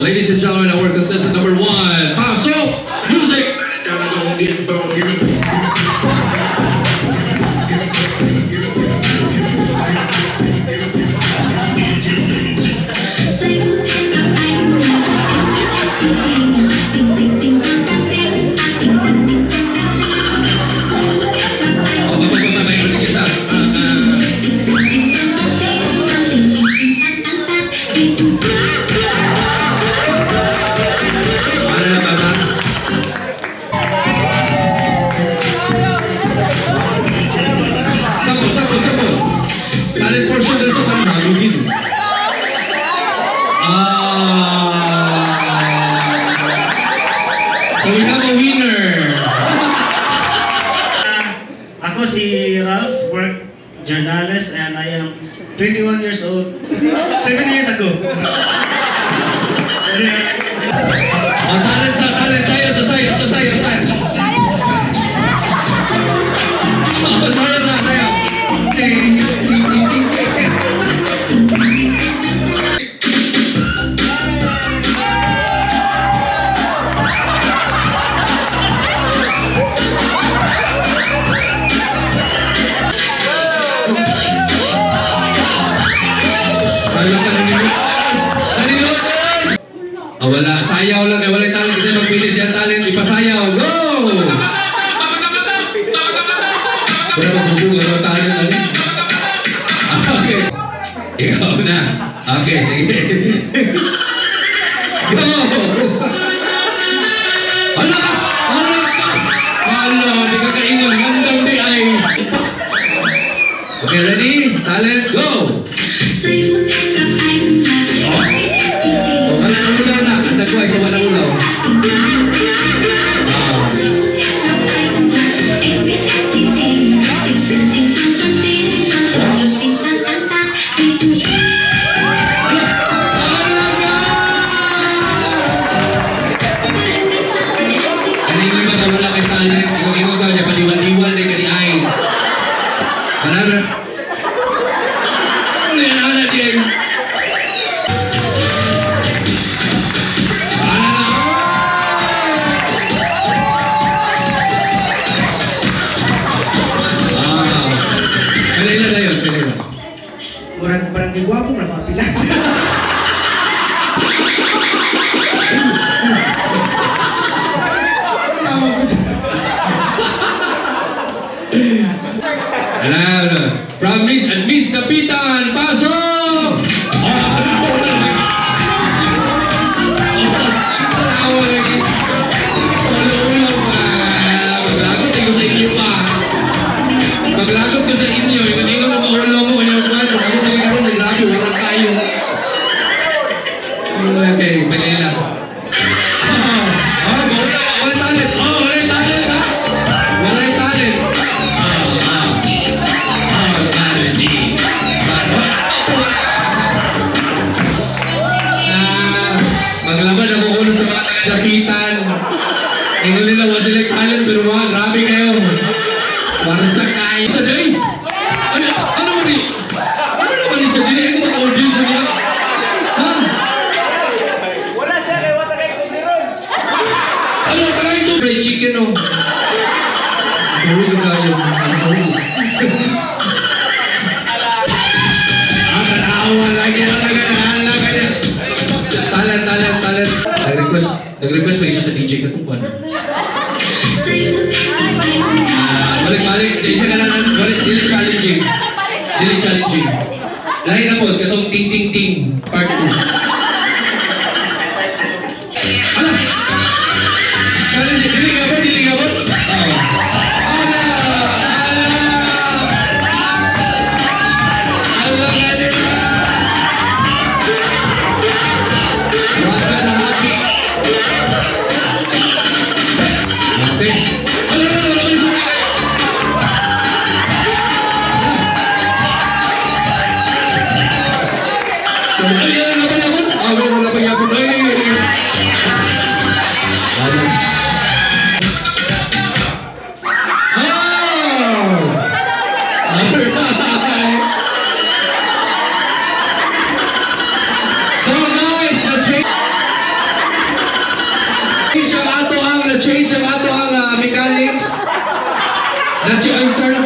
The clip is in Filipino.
Ladies and gentlemen, our contestant number 1, Pasok! Music! Talent portion na ito kami nalugin. So we have a winner. Ako si Ralph, work journalist, and I am 21 years old. 7 years ago. Talent sayo. Wala, sayaw lang, wala yung talent, kasi magpili siya talent, ipasayaw, go! Wala magbubuga ng talent, ano? Okay. Ikaw na. Okay, sige. Go! Hala! Hala, di ka kaingon, gandang di ay. Okay, ready? Talent, go! Nagkuhay sa walang ulaw. Kaningin ba na wala kay talent? Ikaw daw niya, paliwal-liwal na kani ay. Manara? Ano yan, ana diyan? Barang gwapo na mga pila. Hello. From Miss and Miss Kapitan, pasok! Maglagot ko sa inyo, yung hindi ko na maulo mo, kanyang kwan, ako talaga rin, naglago, walang tayo. Okay, bagay lang. Walang talent, walang talent, ha? Walang talent. Maglaban ako ulo sa mga taga-Kapitan. Ingon nila, wala silang talent, pero mga grabe kayo. Para sa kain sa day. Ano mo ni? Ano naman ni sa day? Ano ba audience niya? Ha? Wala siya kay wala kay kumiron. Ano ka ito? Fried chicken o. Gawin ka tayo. Tanawa lagi na kanya. Talent. Nag-request pa isa sa DJ Katupan. Balik, isa ka na dili challenging. Lahi na po, katong ting part 2. Ala! Challenging, dili ka ba? Ala ka nila! Watcha na happy. Okay. Ala! Ay, wala pa yapon. Ay. Nacho, ang turn